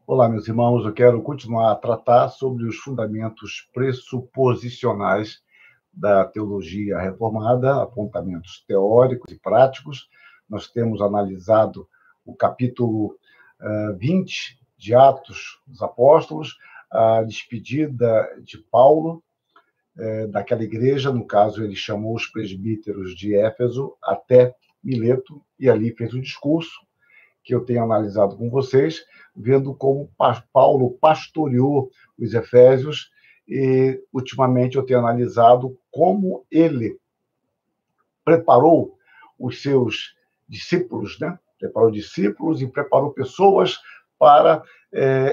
Olá, meus irmãos, eu quero continuar a tratar sobre os fundamentos pressuposicionais da teologia reformada, apontamentos teóricos e práticos. Nós temos analisado o capítulo 20 de Atos dos Apóstolos, a despedida de Paulo daquela igreja. No caso, ele chamou os presbíteros de Éfeso até Mileto e ali fez um discurso que eu tenho analisado com vocês, vendo como Paulo pastoreou os Efésios, e ultimamente eu tenho analisado como ele preparou os seus discípulos, né? Preparou discípulos e preparou pessoas para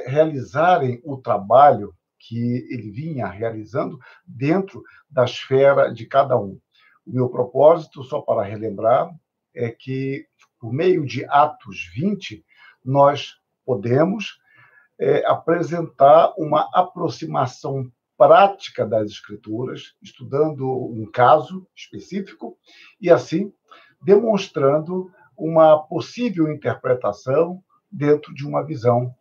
realizarem o trabalho que ele vinha realizando dentro da esfera de cada um. O meu propósito, só para relembrar, é que, por meio de Atos 20, nós podemos apresentar uma aproximação prática das Escrituras, estudando um caso específico e, assim, demonstrando uma possível interpretação dentro de uma visão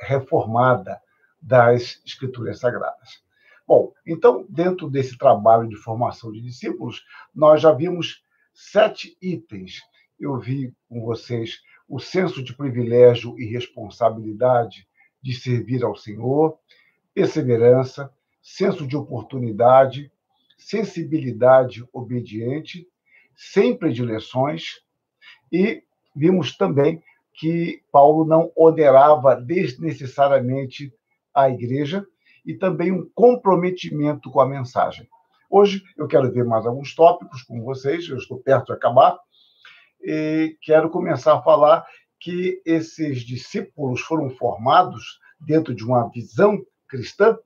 reformada das Escrituras Sagradas. Bom, então, dentro desse trabalho de formação de discípulos, nós já vimos 7 itens. Eu vi com vocês o senso de privilégio e responsabilidade de servir ao Senhor, perseverança, senso de oportunidade, sensibilidade obediente, sem predileções, e vimos também que Paulo não onerava desnecessariamente a igreja e também um comprometimento com a mensagem. Hoje eu quero ver mais alguns tópicos com vocês, eu estou perto de acabar, e quero começar a falar que esses discípulos foram formados dentro de uma visão cristã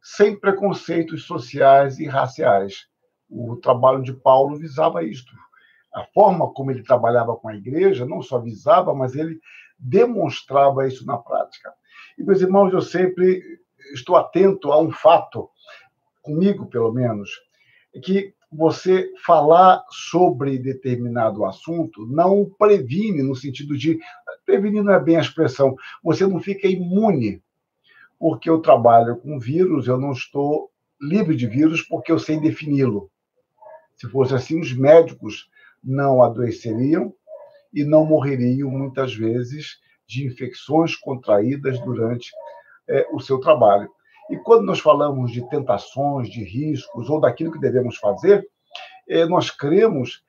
sem preconceitos sociais e raciais. O trabalho de Paulo visava isto. A forma como ele trabalhava com a igreja não só visava, mas ele demonstrava isso na prática. E, meus irmãos, eu sempre estou atento a um fato, comigo pelo menos, que você falar sobre determinado assunto não previne, no sentido de... Prevenir não é bem a expressão. Você não fica imune, porque eu trabalho com vírus, eu não estou livre de vírus porque eu sei defini-lo. Se fosse assim, os médicos não adoeceriam e não morreriam, muitas vezes, de infecções contraídas durante o seu trabalho. E quando nós falamos de tentações, de riscos, ou daquilo que devemos fazer, nós queremos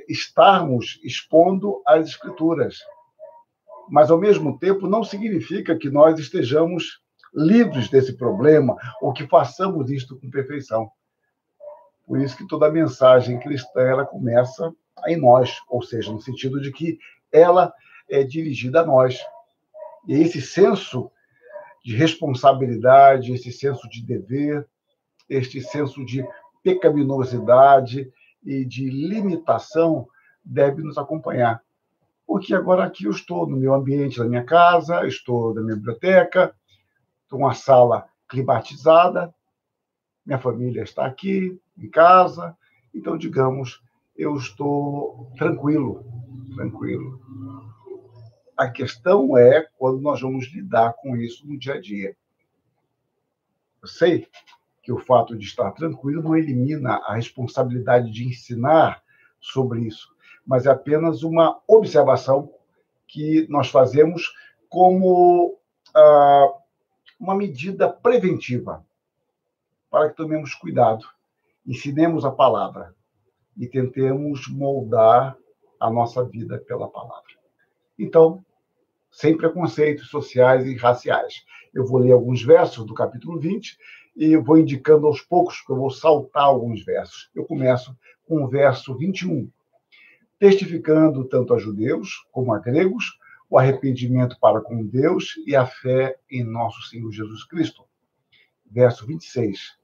estarmos expondo as Escrituras. Mas, ao mesmo tempo, não significa que nós estejamos livres desse problema ou que façamos isto com perfeição. Por isso que toda a mensagem cristã ela começa em nós, ou seja, no sentido de que ela é dirigida a nós. E esse senso de responsabilidade, esse senso de dever, este senso de pecaminosidade e de limitação deve nos acompanhar. Porque agora aqui eu estou no meu ambiente, na minha casa, estou na minha biblioteca, estou numa sala climatizada, minha família está aqui, em casa, então, digamos, eu estou tranquilo, tranquilo. A questão é quando nós vamos lidar com isso no dia a dia. Eu sei que o fato de estar tranquilo não elimina a responsabilidade de ensinar sobre isso, mas é apenas uma observação que nós fazemos como uma medida preventiva, para que tomemos cuidado, ensinemos a palavra e tentemos moldar a nossa vida pela palavra. Então, sem preconceitos sociais e raciais. Eu vou ler alguns versos do capítulo 20 e vou indicando aos poucos, porque eu vou saltar alguns versos. Eu começo com o verso 21. Testificando tanto a judeus como a gregos o arrependimento para com Deus e a fé em nosso Senhor Jesus Cristo. Verso 26.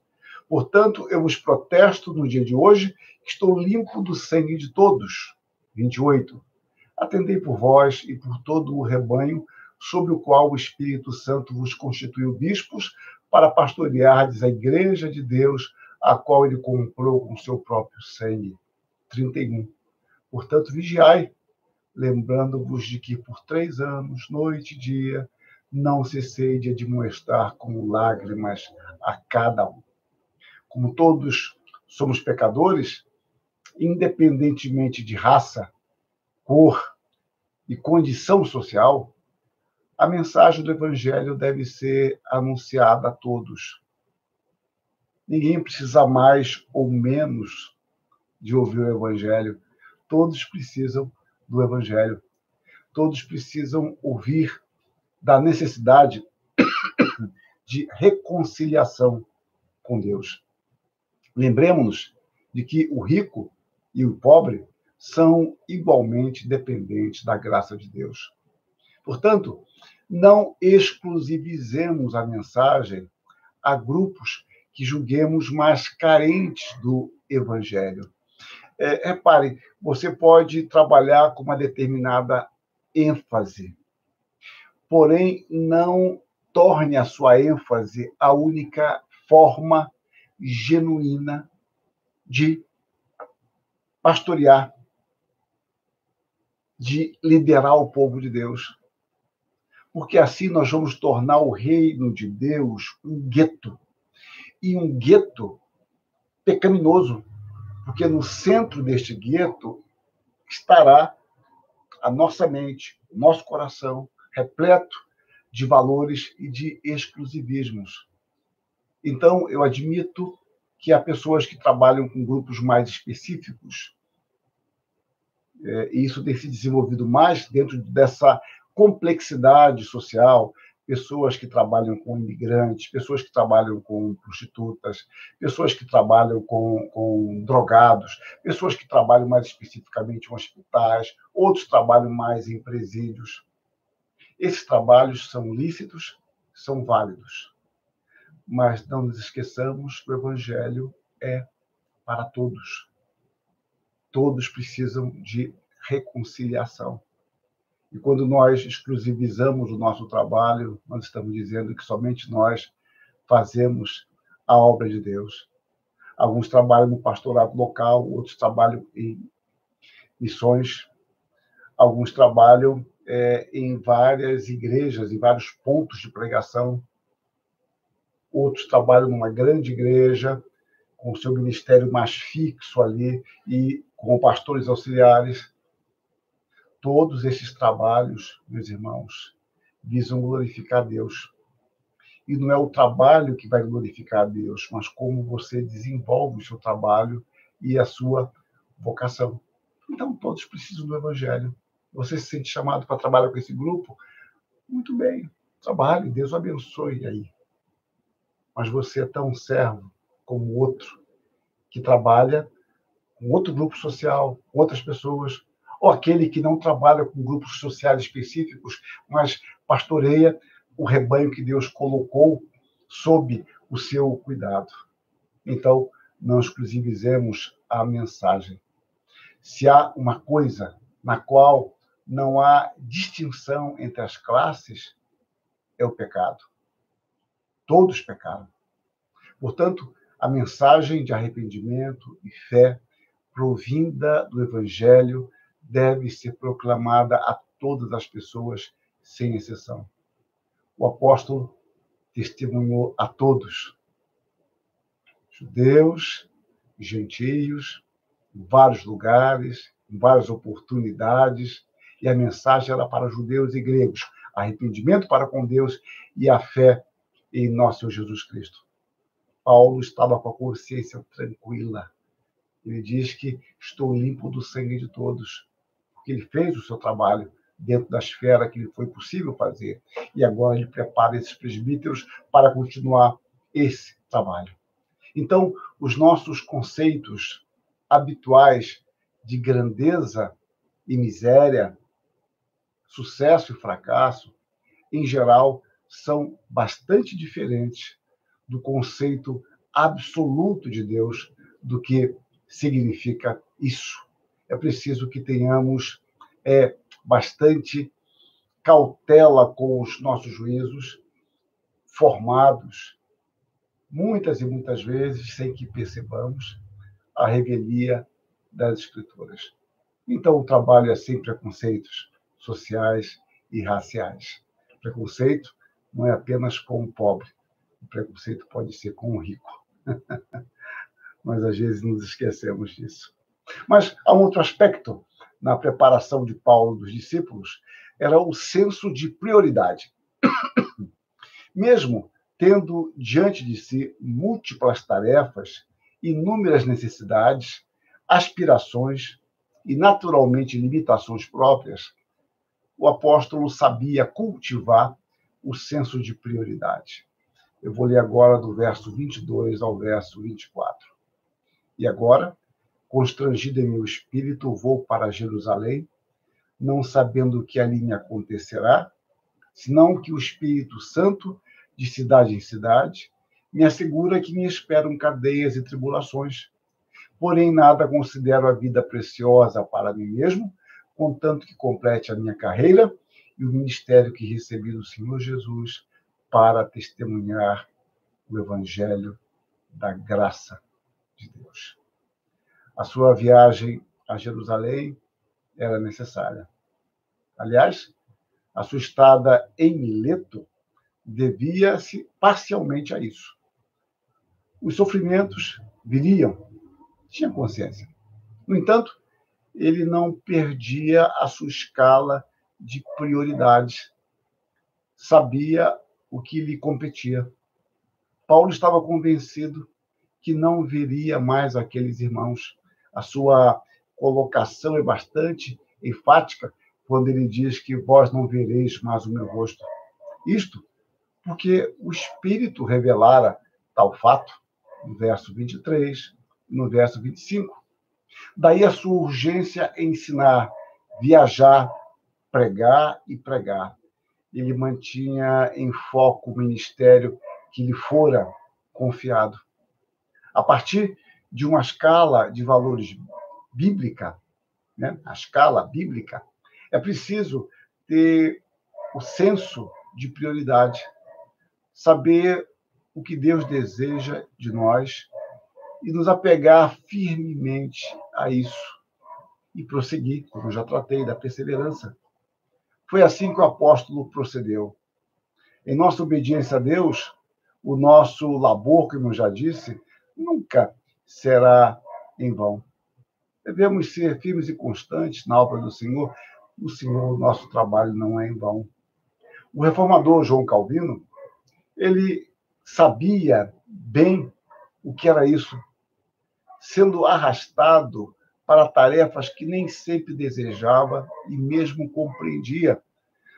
Portanto, eu vos protesto no dia de hoje que estou limpo do sangue de todos. 28. Atendei por vós e por todo o rebanho sobre o qual o Espírito Santo vos constituiu bispos para pastoreardes a igreja de Deus, a qual ele comprou com seu próprio sangue. 31. Portanto, vigiai, lembrando-vos de que por 3 anos, noite e dia, não cessei de admoestar com lágrimas a cada um. Como todos somos pecadores, independentemente de raça, cor e condição social, a mensagem do Evangelho deve ser anunciada a todos. Ninguém precisa mais ou menos de ouvir o Evangelho. Todos precisam do Evangelho. Todos precisam ouvir da necessidade de reconciliação com Deus. Lembremos-nos de que o rico e o pobre são igualmente dependentes da graça de Deus. Portanto, não exclusivizemos a mensagem a grupos que julguemos mais carentes do Evangelho. Repare, você pode trabalhar com uma determinada ênfase, porém não torne a sua ênfase a única forma genuína de pastorear, de liderar o povo de Deus. Porque assim nós vamos tornar o reino de Deus um gueto. E um gueto pecaminoso, porque no centro deste gueto estará a nossa mente, o nosso coração, repleto de valores e de exclusivismos. Então, eu admito que há pessoas que trabalham com grupos mais específicos, e isso tem se desenvolvido mais dentro dessa complexidade social, pessoas que trabalham com imigrantes, pessoas que trabalham com prostitutas, pessoas que trabalham com drogados, pessoas que trabalham mais especificamente em hospitais, outros trabalham mais em presídios. Esses trabalhos são lícitos, são válidos, mas não nos esqueçamos que o Evangelho é para todos. Todos precisam de reconciliação. E quando nós exclusivizamos o nosso trabalho, nós estamos dizendo que somente nós fazemos a obra de Deus. Alguns trabalham no pastorado local, outros trabalham em missões, alguns trabalham em várias igrejas, em vários pontos de pregação, outros trabalham numa grande igreja, com o seu ministério mais fixo ali e com pastores auxiliares. Todos esses trabalhos, meus irmãos, visam glorificar a Deus. E não é o trabalho que vai glorificar a Deus, mas como você desenvolve o seu trabalho e a sua vocação. Então, todos precisam do Evangelho. Você se sente chamado para trabalhar com esse grupo? Muito bem, trabalhe, Deus o abençoe aí. Mas você é tão servo como o outro que trabalha com outro grupo social, com outras pessoas, ou aquele que não trabalha com grupos sociais específicos, mas pastoreia o rebanho que Deus colocou sob o seu cuidado. Então, não exclusivizemos a mensagem. Se há uma coisa na qual não há distinção entre as classes, é o pecado. Todos pecaram. Portanto, a mensagem de arrependimento e fé provinda do Evangelho deve ser proclamada a todas as pessoas, sem exceção. O apóstolo testemunhou a todos, judeus, gentios, em vários lugares, em várias oportunidades, e a mensagem era para judeus e gregos, arrependimento para com Deus e a fé em nosso Senhor Jesus Cristo. Paulo estava com a consciência tranquila. Ele diz que estou limpo do sangue de todos, porque ele fez o seu trabalho dentro da esfera que lhe foi possível fazer. E agora ele prepara esses presbíteros para continuar esse trabalho. Então, os nossos conceitos habituais de grandeza e miséria, sucesso e fracasso, em geral, são bastante diferentes do conceito absoluto de Deus, do que significa isso. É preciso que tenhamos bastante cautela com os nossos juízos, formados, muitas e muitas vezes, sem que percebamos, a revelia das Escrituras. Então, o trabalho é sem preconceitos sociais e raciais. Preconceito não é apenas com o pobre, o preconceito pode ser com o rico. Nós, às vezes, nos esquecemos disso. Mas há um outro aspecto na preparação de Paulo dos discípulos, era o senso de prioridade. Mesmo tendo diante de si múltiplas tarefas, inúmeras necessidades, aspirações e, naturalmente, limitações próprias, o apóstolo sabia cultivar o senso de prioridade. Eu vou ler agora do verso 22 ao verso 24. E agora, constrangido em meu espírito, vou para Jerusalém, não sabendo o que ali me acontecerá, senão que o Espírito Santo, de cidade em cidade, me assegura que me esperam cadeias e tribulações. Porém, nada considero a vida preciosa para mim mesmo, contanto que complete a minha carreira e o ministério que recebi do Senhor Jesus para testemunhar o Evangelho da graça de Deus. A sua viagem a Jerusalém era necessária. Aliás, a sua estada em Mileto devia-se parcialmente a isso. Os sofrimentos viriam, tinha consciência. No entanto, ele não perdia a sua escala de prioridades. Sabia o que lhe competia. Paulo estava convencido que não veria mais aqueles irmãos. A sua colocação é bastante enfática quando ele diz que vós não vereis mais o meu rosto. Isto porque o Espírito revelara tal fato no verso 23 e no verso 25. Daí a sua urgência em ensinar, viajar, pregar e pregar. Ele mantinha em foco o ministério que lhe fora confiado. A partir de uma escala de valores bíblica, né? A escala bíblica, é preciso ter o senso de prioridade, saber o que Deus deseja de nós e nos apegar firmemente a isso e prosseguir, como eu já tratei, da perseverança. Foi assim que o apóstolo procedeu. Em nossa obediência a Deus, o nosso labor, como eu já disse, nunca será em vão. Devemos ser firmes e constantes na obra do Senhor. O Senhor, o nosso trabalho não é em vão. O reformador João Calvino, ele sabia bem o que era isso, sendo arrastado para tarefas que nem sempre desejava e mesmo compreendia.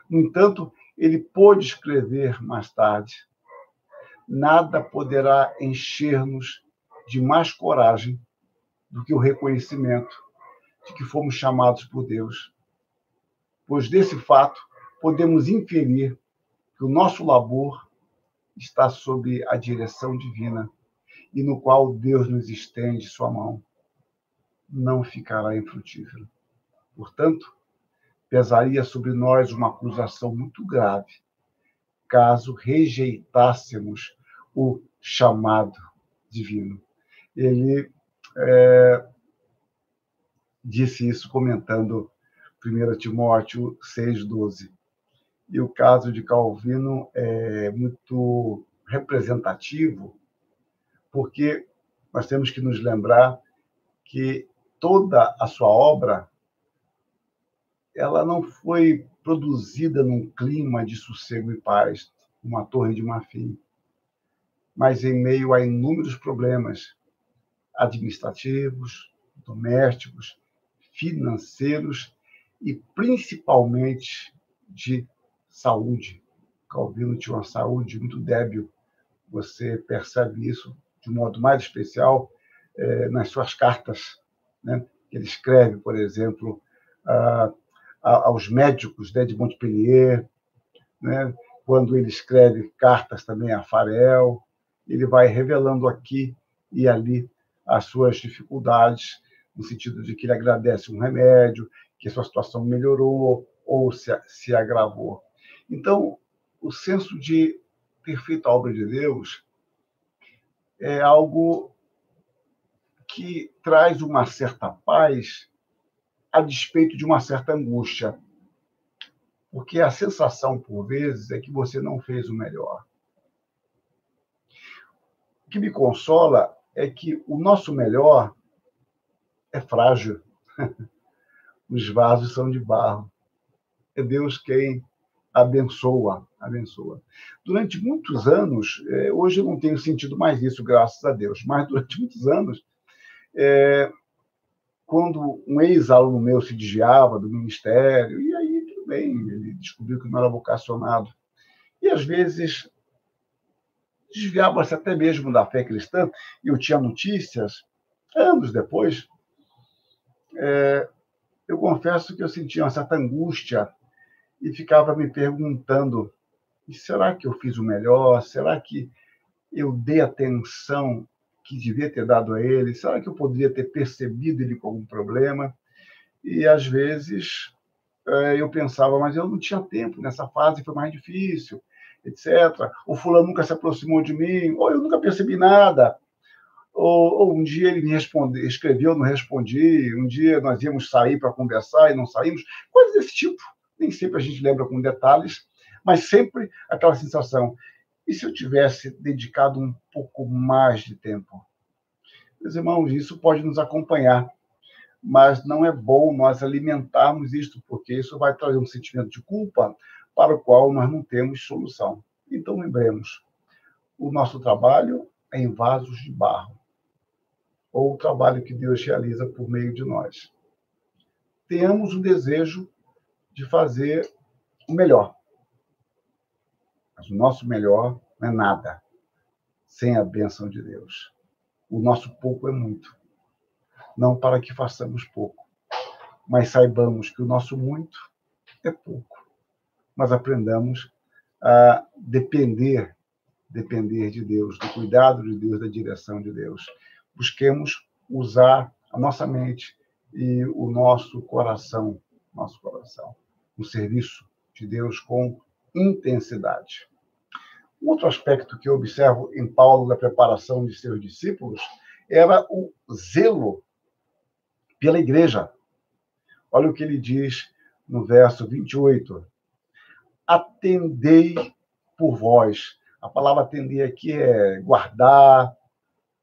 No entanto, ele pôde escrever mais tarde: nada poderá encher-nos de mais coragem do que o reconhecimento de que fomos chamados por Deus. Pois desse fato podemos inferir que o nosso labor está sob a direção divina e no qual Deus nos estende sua mão. Não ficará infrutífero. Portanto, pesaria sobre nós uma acusação muito grave caso rejeitássemos o chamado divino. Ele disse isso comentando 1 Timóteo 6,12. E o caso de Calvino é muito representativo, porque nós temos que nos lembrar que toda a sua obra ela não foi produzida num clima de sossego e paz, uma torre de marfim, mas em meio a inúmeros problemas administrativos, domésticos, financeiros e principalmente de saúde. Calvino tinha uma saúde muito débil. Você percebe isso de um modo mais especial nas suas cartas, né? Ele escreve, por exemplo, aos médicos, né, de Montpellier, né? Quando ele escreve cartas também a Farel, ele vai revelando aqui e ali as suas dificuldades, no sentido de que ele agradece um remédio, que a sua situação melhorou ou se agravou. Então, o senso de ter feito a obra de Deus é algo que traz uma certa paz a despeito de uma certa angústia, porque a sensação, por vezes, é que você não fez o melhor. O que me consola é que o nosso melhor é frágil. Os vasos são de barro. É Deus quem abençoa. Durante muitos anos, hoje eu não tenho sentido mais isso, graças a Deus, mas durante muitos anos, quando um ex-aluno meu se desviava do ministério, e aí tudo bem, ele descobriu que não era vocacionado, e às vezes desviava-se até mesmo da fé cristã, e eu tinha notícias, anos depois, eu confesso que eu sentia uma certa angústia e ficava me perguntando: e será que eu fiz o melhor? Será que eu dei atenção que devia ter dado a ele? Será que eu poderia ter percebido ele com algum problema? E às vezes eu pensava, mas eu não tinha tempo, nessa fase foi mais difícil, etc. O fulano nunca se aproximou de mim, ou eu nunca percebi nada. Ou um dia ele me escreveu, não respondi, um dia nós íamos sair para conversar e não saímos, coisas desse tipo. Nem sempre a gente lembra com detalhes, mas sempre aquela sensação: e se eu tivesse dedicado um pouco mais de tempo? Meus irmãos, isso pode nos acompanhar, mas não é bom nós alimentarmos isto, porque isso vai trazer um sentimento de culpa para o qual nós não temos solução. Então, lembremos, o nosso trabalho é em vasos de barro, ou o trabalho que Deus realiza por meio de nós. Tenhamos o desejo de fazer o melhor, mas o nosso melhor não é nada sem a bênção de Deus. O nosso pouco é muito. Não para que façamos pouco, mas saibamos que o nosso muito é pouco. Mas aprendamos a depender de Deus, do cuidado de Deus, da direção de Deus. Busquemos usar a nossa mente e o nosso coração no serviço de Deus com intensidade. Um outro aspecto que eu observo em Paulo na preparação de seus discípulos era o zelo pela igreja. Olha o que ele diz no verso 28. Atendei por vós. A palavra atender aqui é guardar,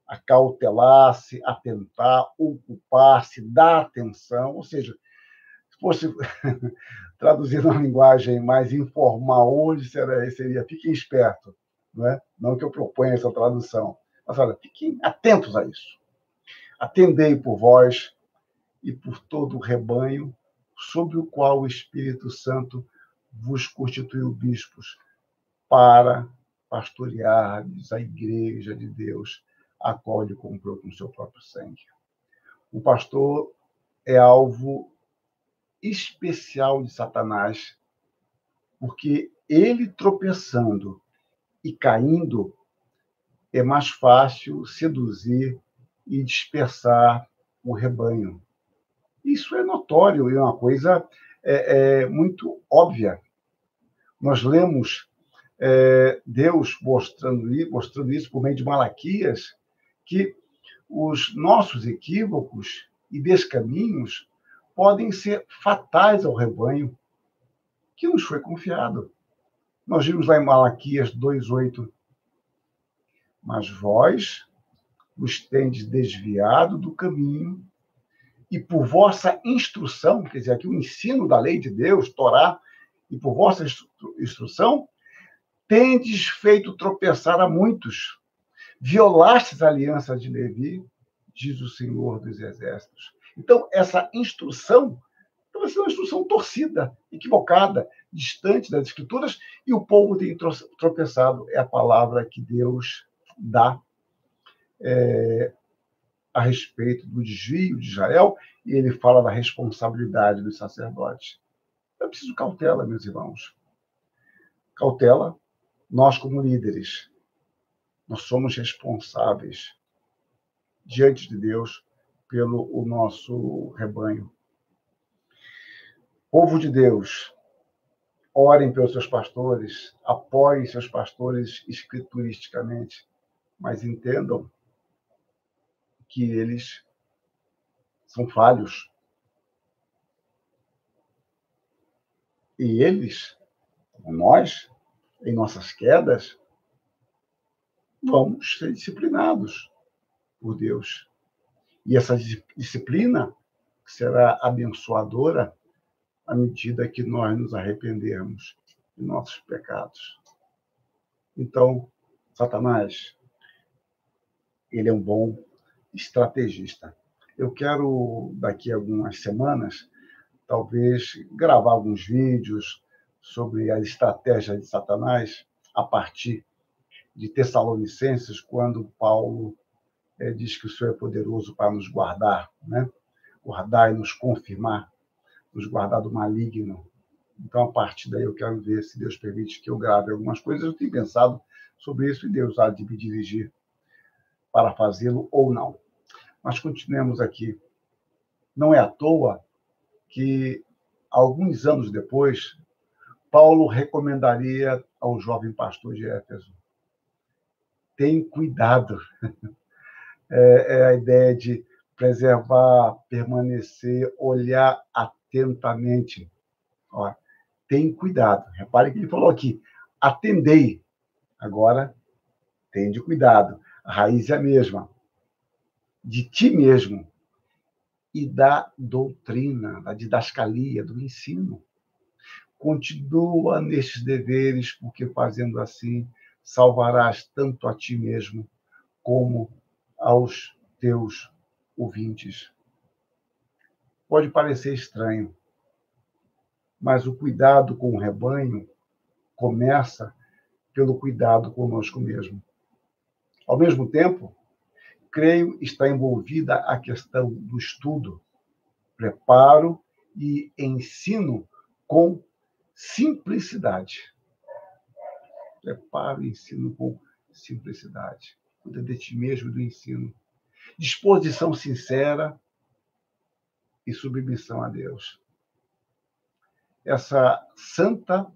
acautelar-se, atentar, ocupar-se, dar atenção. Ou seja, se fosse traduzir na linguagem mais informal hoje, seria fiquem espertos. Não é? Não que eu proponha essa tradução. Mas olha, fiquem atentos a isso. Atendei por vós e por todo o rebanho sobre o qual o Espírito Santo vos constituiu bispos para pastoreardes a igreja de Deus, a qual ele comprou com seu próprio sangue. O pastor é alvo especial de Satanás, porque ele tropeçando e caindo, é mais fácil seduzir e dispersar o rebanho. Isso é notório e é uma coisa muito óbvia. Nós lemos Deus mostrando isso por meio de Malaquias, que os nossos equívocos e descaminhos podem ser fatais ao rebanho que nos foi confiado. Nós vimos lá em Malaquias 2:8, mas vós vos tendes desviado do caminho e por vossa instrução, quer dizer, aqui o ensino da lei de Deus, Torá, e por vossa instrução, tendes feito tropeçar a muitos. Violastes a aliança de Levi, diz o Senhor dos Exércitos. Então, essa instrução vai ser uma instrução torcida, equivocada, distante das Escrituras, e o povo tem tropeçado. É a palavra que Deus dá a respeito do desvio de Israel, e ele fala da responsabilidade dos sacerdotes. É preciso cautela, meus irmãos. Cautela, nós como líderes, nós somos responsáveis diante de Deus pelo o nosso rebanho. Povo de Deus, orem pelos seus pastores, apoiem seus pastores escrituristicamente, mas entendam que eles são falhos. E eles, nós, em nossas quedas, vamos ser disciplinados por Deus. E essa disciplina será abençoadora à medida que nós nos arrependermos de nossos pecados. Então, Satanás, ele é um bom estrategista. Eu quero, daqui a algumas semanas, talvez gravar alguns vídeos sobre a estratégia de Satanás a partir de Tessalonicenses, quando Paulo diz que o Senhor é poderoso para nos guardar, né? Guardar e nos confirmar, nos guardar do maligno. Então, a partir daí, eu quero ver se Deus permite que eu grave algumas coisas. Eu tenho pensado sobre isso e Deus há de me dirigir para fazê-lo ou não. Mas continuemos aqui. Não é à toa que, alguns anos depois, Paulo recomendaria ao jovem pastor de Éfeso: tem cuidado. É a ideia de preservar, permanecer, olhar atentamente. Ó, tem cuidado. Repare que ele falou aqui: atendei. Agora, tende cuidado. A raiz é a mesma. De ti mesmo e da doutrina, da didascalia, do ensino. Continua nestes deveres, porque fazendo assim salvarás tanto a ti mesmo como aos teus ouvintes. Pode parecer estranho, mas o cuidado com o rebanho começa pelo cuidado conosco mesmo. Ao mesmo tempo, creio está envolvida a questão do estudo, preparo e ensino com simplicidade. Preparo e ensino com simplicidade. Cuida de ti mesmo do ensino. Disposição sincera e submissão a Deus. Essa santa,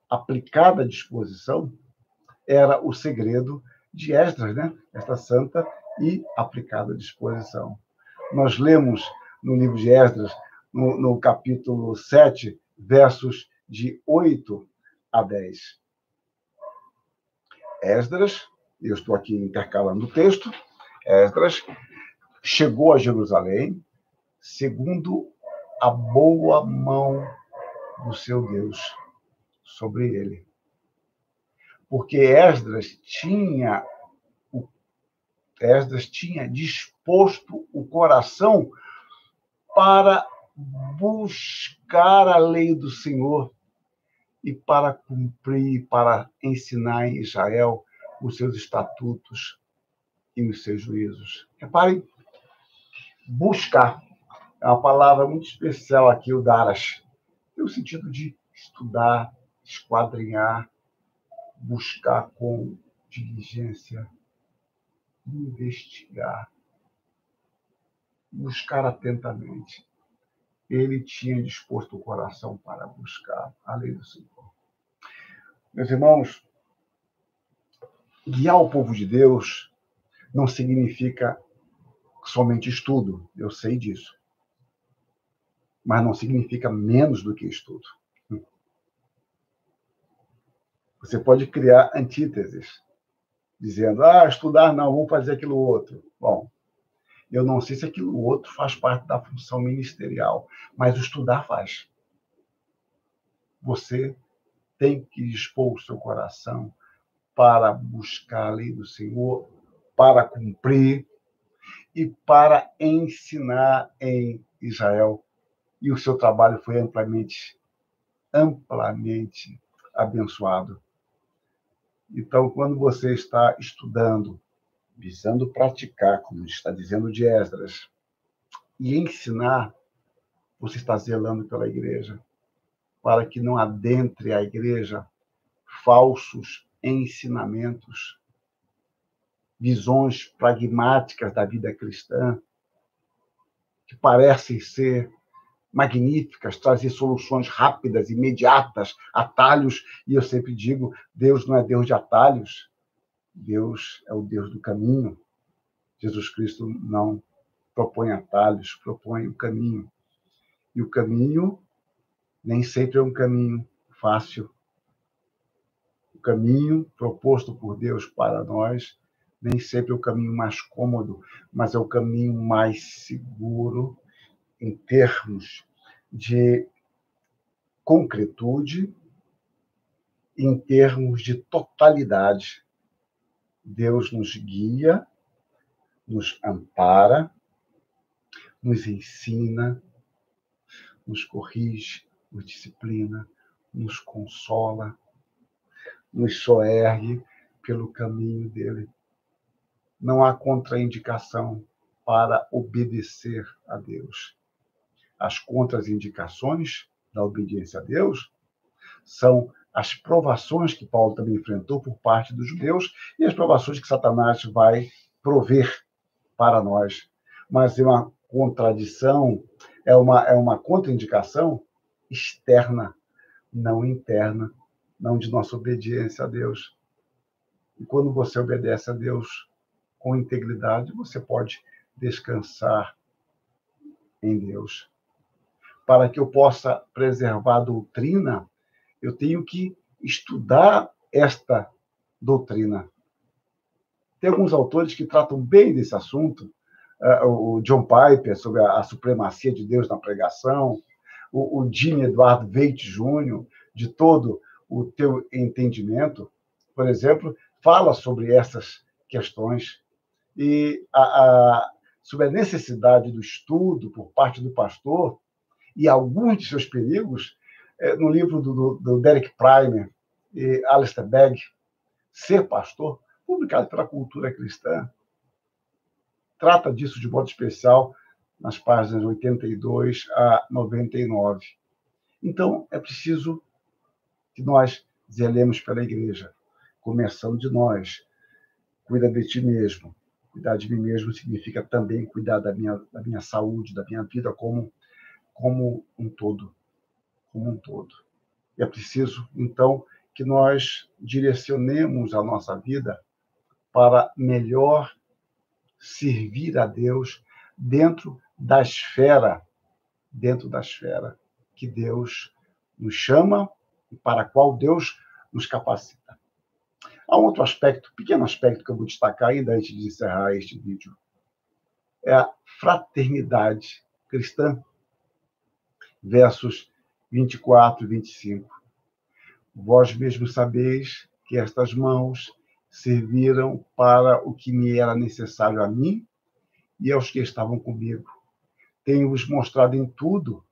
aplicada disposição era o segredo de Esdras, né? Esta santa e aplicada disposição. Nós lemos no livro de Esdras, no capítulo 7, versos de 8 a 10. Esdras, eu estou aqui intercalando o texto, Esdras chegou a Jerusalém segundo a boa mão do seu Deus sobre ele. Porque Esdras tinha disposto o coração para buscar a lei do Senhor e para cumprir, para ensinar em Israel os seus estatutos e os seus juízos. Reparem, buscar é uma palavra muito especial aqui, o daras. Tem o sentido de estudar, esquadrinhar, buscar com diligência, investigar, buscar atentamente. Ele tinha disposto o coração para buscar a lei do Senhor. Meus irmãos, guiar o povo de Deus não significa somente estudo, eu sei disso. Mas não significa menos do que estudo. Você pode criar antíteses, dizendo, estudar não, vamos fazer aquilo outro. Bom, eu não sei se aquilo outro faz parte da função ministerial, mas o estudar faz. Você tem que dispor o seu coração para buscar a lei do Senhor, para cumprir e para ensinar em Israel. E o seu trabalho foi amplamente abençoado. Então, quando você está estudando, visando praticar, como está dizendo de Esdras, e ensinar, você está zelando pela igreja, para que não adentre a igreja falsos ensinamentos, visões pragmáticas da vida cristã, que parecem ser magníficas, trazer soluções rápidas, imediatas, atalhos, e eu sempre digo, Deus não é Deus de atalhos, Deus é o Deus do caminho. Jesus Cristo não propõe atalhos, propõe o caminho. E o caminho Nem sempre é um caminho fácil. O caminho proposto por Deus para nós nem sempre é o caminho mais cômodo, mas é o caminho mais seguro em termos de concretude, em termos de totalidade. Deus nos guia, nos ampara, nos ensina, nos corrige, nos disciplina, nos consola, nos soergue pelo caminho dele. Não há contraindicação para obedecer a Deus. As contraindicações da obediência a Deus são as provações que Paulo também enfrentou por parte dos judeus e as provações que Satanás vai prover para nós. Mas é uma contradição, é uma contraindicação externa, não interna, não de nossa obediência a Deus. E quando você obedece a Deus com integridade, você pode descansar em Deus. Para que eu possa preservar a doutrina, eu tenho que estudar esta doutrina. Tem alguns autores que tratam bem desse assunto. O John Piper, sobre a supremacia de Deus na pregação, o Jimmy Eduardo Veidt Jr., de todo o teu entendimento, por exemplo, fala sobre essas questões e sobre a necessidade do estudo por parte do pastor e alguns de seus perigos, no livro do Derek Primer e Alistair Begg, Ser Pastor, publicado pela Cultura Cristã, trata disso de modo especial nas páginas 82 a 99. Então, é preciso que nós zelemos pela igreja, começando de nós. Cuida de ti mesmo. Cuidar de mim mesmo significa também cuidar da minha saúde, da minha vida como um todo. Como um todo. E é preciso, então, que nós direcionemos a nossa vida para melhor servir a Deus dentro da esfera que Deus nos chama e para a qual Deus nos capacita. Há um outro aspecto, pequeno aspecto que eu vou destacar ainda antes de encerrar este vídeo. É a fraternidade cristã, versos 24 e 25. Vós mesmos sabeis que estas mãos serviram para o que me era necessário a mim e aos que estavam comigo. Tenho-vos mostrado em tudo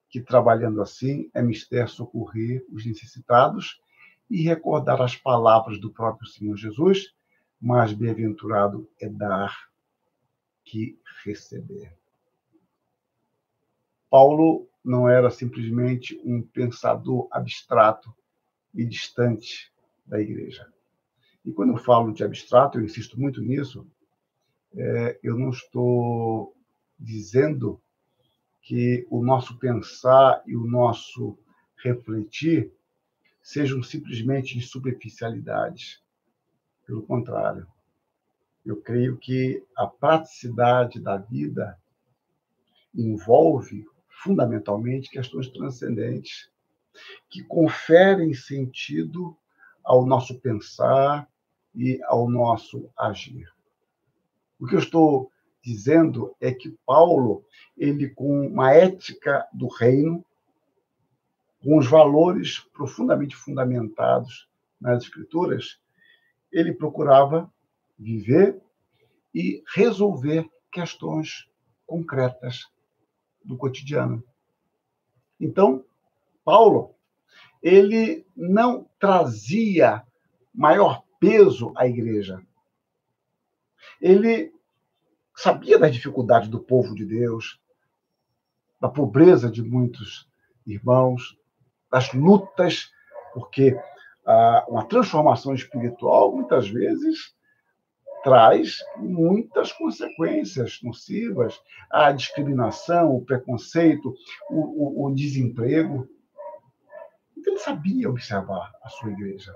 que, trabalhando assim, é mister socorrer os necessitados e recordar as palavras do próprio Senhor Jesus, mais bem-aventurado é dar que receber. Paulo não era simplesmente um pensador abstrato e distante da igreja. E quando eu falo de abstrato, eu insisto muito nisso, eu não estou dizendo que o nosso pensar e o nosso refletir sejam simplesmente de superficialidade. Pelo contrário, eu creio que a praticidade da vida envolve, fundamentalmente, questões transcendentes, que conferem sentido ao nosso pensar e ao nosso agir. O que eu estou dizendo é que Paulo, ele com uma ética do reino, com os valores profundamente fundamentados nas Escrituras, ele procurava viver e resolver questões concretas do cotidiano. Então, Paulo, ele não trazia maior peso à igreja. Ele sabia das dificuldades do povo de Deus, da pobreza de muitos irmãos, das lutas, porque uma transformação espiritual, muitas vezes, traz muitas consequências nocivas, a discriminação, o preconceito, o desemprego. Então, ele sabia observar a sua igreja.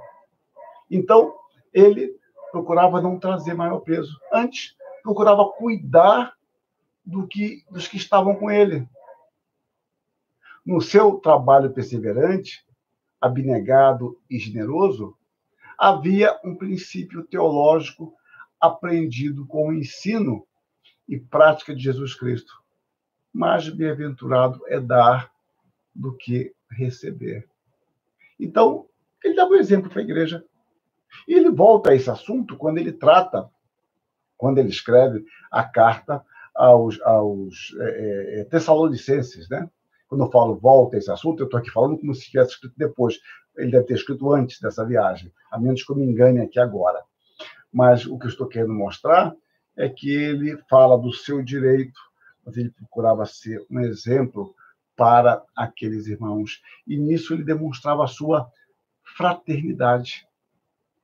Então, ele procurava não trazer maior peso. Antes, procurava cuidar dos que estavam com ele. no seu trabalho perseverante, abnegado e generoso, havia um princípio teológico aprendido com o ensino e prática de Jesus Cristo. Mais bem-aventurado é dar do que receber. Então, ele dá um exemplo para a igreja. E ele volta a esse assunto quando ele escreve a carta aos Tessalonicenses, né? Quando eu falo volta a esse assunto, eu estou aqui falando como se tivesse escrito depois. Ele deve ter escrito antes dessa viagem, a menos que eu me engane aqui agora. Mas o que eu estou querendo mostrar é que ele fala do seu direito, mas ele procurava ser um exemplo para aqueles irmãos. E nisso ele demonstrava a sua fraternidade.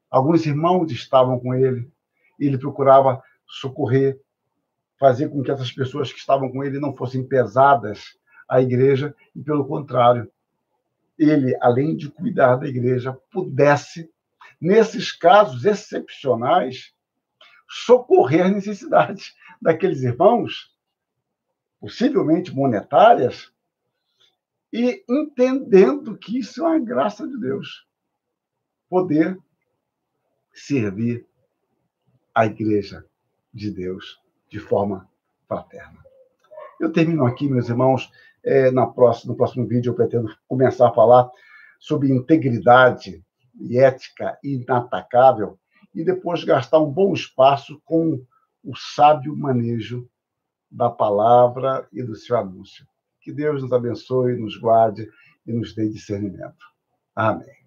Alguns irmãos estavam com ele, e ele procurava socorrer, fazer com que essas pessoas que estavam com ele não fossem pesadas à igreja, e pelo contrário, ele, além de cuidar da igreja, pudesse, nesses casos excepcionais, socorrer as necessidades daqueles irmãos, possivelmente monetárias, e entendendo que isso é uma graça de Deus, poder servir a igreja de Deus de forma fraterna. Eu termino aqui, meus irmãos. No próximo vídeo eu pretendo começar a falar sobre integridade e ética inatacável e depois gastar um bom espaço com o sábio manejo da palavra e do seu anúncio. Que Deus nos abençoe, nos guarde e nos dê discernimento. Amém.